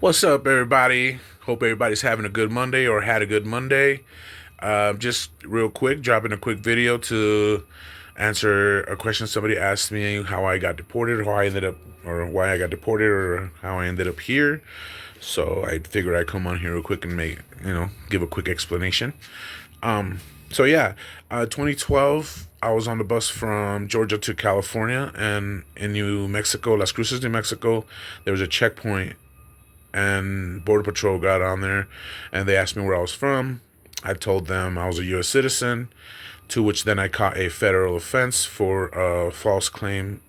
What's up, everybody? Hope everybody's having a good Monday or had a good Monday. Just real quick, dropping a quick video to answer a question somebody asked me how I got deported, how I ended up, or why I got deported, or how I ended up here. So I figured I'd come on here real quick and give a quick explanation. Um, so yeah, 2012, I was on the bus from Georgia to California, and in New Mexico, Las Cruces, New Mexico, there was a checkpoint and Border Patrol got on there and they asked me where I was from. I told them I was a U.S. citizen, to which then I caught a federal offense for false claim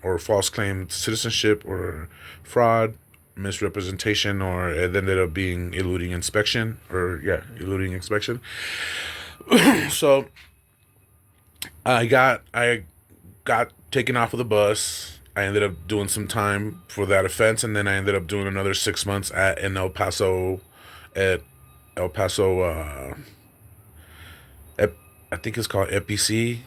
citizenship or fraud, misrepresentation, or it ended up being eluding inspection eluding inspection. So I got taken off of the bus. I ended up doing some time for that offense, and then I ended up doing another 6 months in El Paso, at El Paso. I think it's called EPC.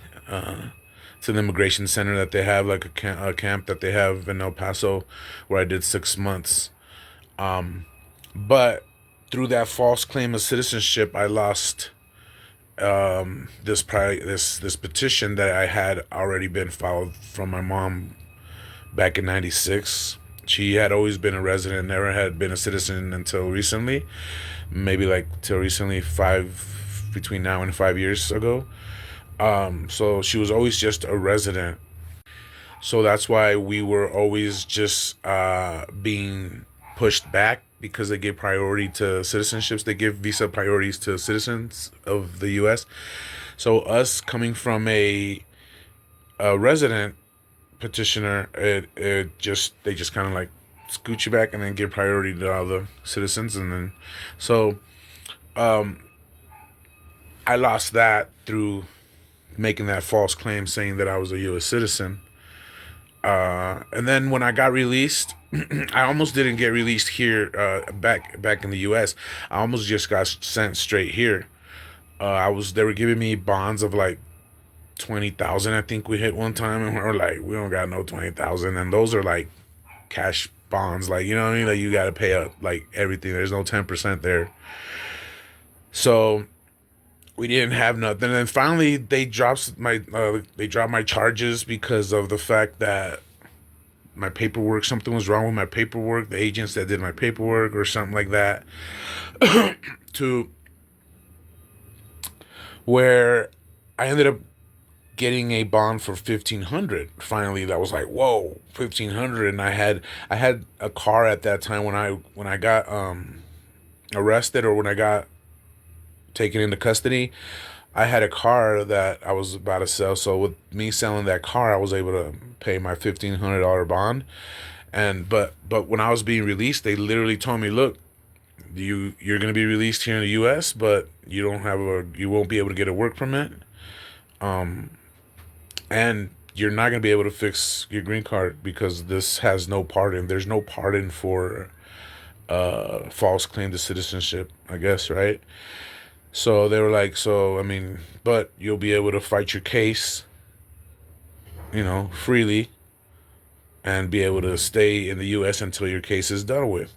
It's an immigration center that they have, like a camp that they have in El Paso, where I did 6 months. But through that false claim of citizenship, I lost this petition that I had already been filed from my mom back in '96. She had always been a resident, never had been a citizen until recently, maybe like till recently, between now and 5 years ago. So she was always just a resident. So that's why we were always just being pushed back, because they give priority to citizenships. They give visa priorities to citizens of the U.S. So us coming from a resident petitioner, they just kind of like scoot you back and then give priority to all the citizens, and then so I lost that through making that false claim saying that I was a U.S. citizen. And then when I got released, I almost didn't get released here, back in the U.S. I almost just got sent straight here. They were giving me bonds of like 20,000. I think we hit one time, and we're like, we don't got no 20,000, and those are like cash bonds, like, you know what I mean? Like, you got to pay up like everything. There's no 10% there. So we didn't have nothing, and then finally they dropped my charges because of the fact that my paperwork, something was wrong with my paperwork, the agents that did my paperwork or something like that, to where I ended up getting a bond for 1,500. Finally, that was like, whoa, 1,500. And I had a car at that time when I got arrested, or when I got taken into custody. I had a car that I was about to sell. So with me selling that car, I was able to pay my $1,500 bond. And but when I was being released, they literally told me, look, you're gonna be released here in the U.S., but you won't be able to get a work permit, and you're not gonna be able to fix your green card, because this has no pardon. There's no pardon for false claim to citizenship, I guess, right? So they were like, so I mean, but you'll be able to fight your case, freely, and be able to stay in the U.S. until your case is done with.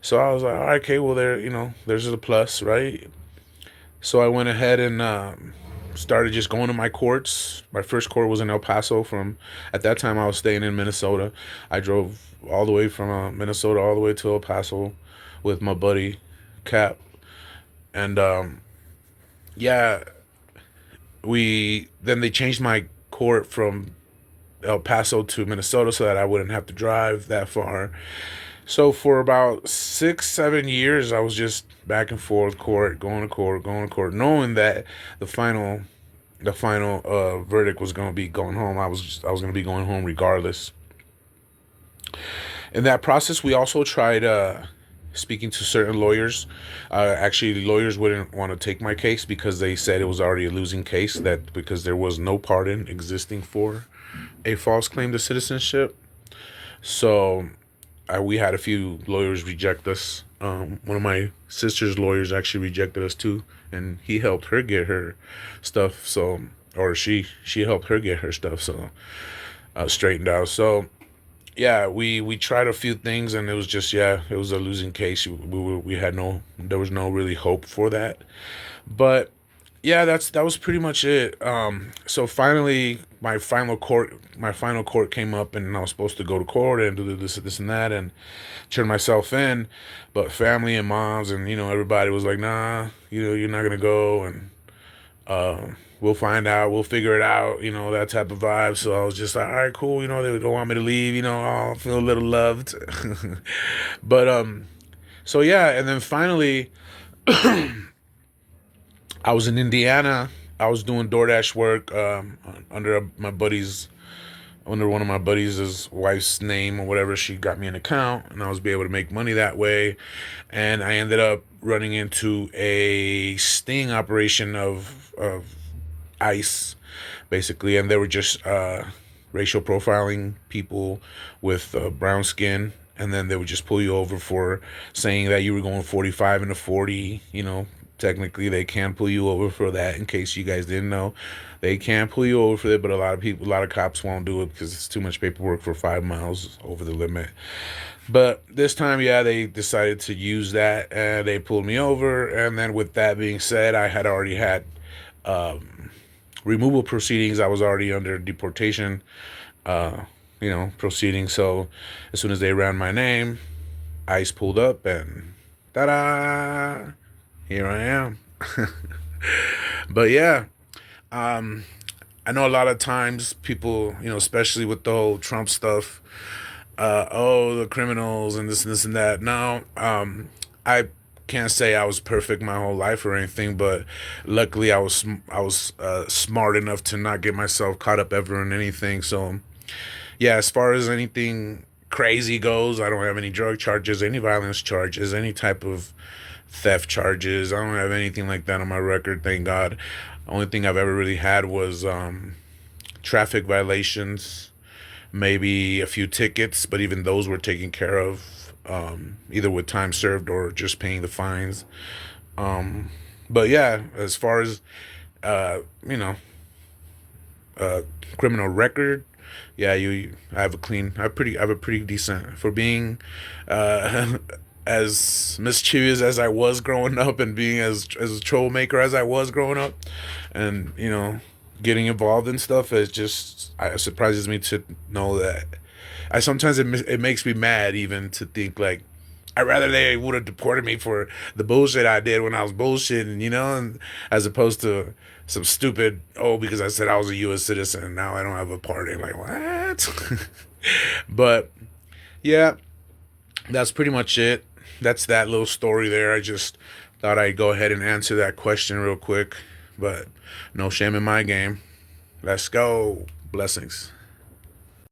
So I was like, all right, okay, well, there's a plus, right? So I went ahead and started just going to my courts. My first court was in El Paso. At that time, I was staying in Minnesota. I drove all the way from Minnesota all the way to El Paso with my buddy Cap, and yeah, they changed my court from El Paso to Minnesota so that I wouldn't have to drive that far. So for about 6, 7 years, I was just back and forth court, going to court, knowing that the final verdict was going to be going home. I was going to be going home regardless. In that process, we also tried speaking to certain lawyers. Actually, lawyers wouldn't want to take my case because they said it was already a losing case, that because there was no pardon existing for a false claim to citizenship. So we had a few lawyers reject us. One of my sister's lawyers actually rejected us too, and he helped her get her stuff. Or she helped her get her stuff straightened out. So yeah, we tried a few things, and it was just, yeah, it was a losing case. We had no, there was no really hope for that. But yeah, that was pretty much it. So finally, my final court came up, and I was supposed to go to court and do this and that, and turn myself in. But family and moms and everybody was like, nah, you're not gonna go, and we'll find out, we'll figure it out, that type of vibe. So I was just like, all right, cool. They don't want me to leave. I'll feel a little loved. But so yeah, and then finally, I was in Indiana. I was doing DoorDash work under one of my buddies' wife's name or whatever. She got me an account, and I was be able to make money that way. And I ended up running into a sting operation of ICE, basically, and they were just racial profiling people with brown skin, and then they would just pull you over for saying that you were going 45 into 40. Technically, they can pull you over for that. In case you guys didn't know, they can pull you over for it, but a lot of cops won't do it because it's too much paperwork for 5 miles over the limit. But this time, yeah, they decided to use that, and they pulled me over. And then, with that being said, I had already had removal proceedings. I was already under deportation, uh, proceedings. So as soon as they ran my name, ICE pulled up, and ta-da! Here I am. But yeah, um, I know a lot of times people, especially with the whole Trump stuff, oh, the criminals and this and that. No, I can't say I was perfect my whole life or anything, but luckily I was smart enough to not get myself caught up ever in anything. So yeah, as far as anything crazy goes, I don't have any drug charges, any violence charges, any type of theft charges. I don't have anything like that on my record, thank God. The only thing I've ever really had was traffic violations, maybe a few tickets, but even those were taken care of, either with time served or just paying the fines. Um, but yeah, as far as uh, you know, uh, criminal record, yeah, I have a pretty decent for being uh, as mischievous as I was growing up, and being as a troublemaker as I was growing up, and getting involved in stuff. It surprises me to know that. I sometimes it makes me mad even to think like I'd rather they would have deported me for the bullshit I did when I was bullshitting, and as opposed to some stupid, oh, because I said I was a U.S. citizen and now I don't have a party. Like, what? But yeah, that's pretty much it. That's that little story there. I just thought I'd go ahead and answer that question real quick, but no shame in my game. Let's go. Blessings.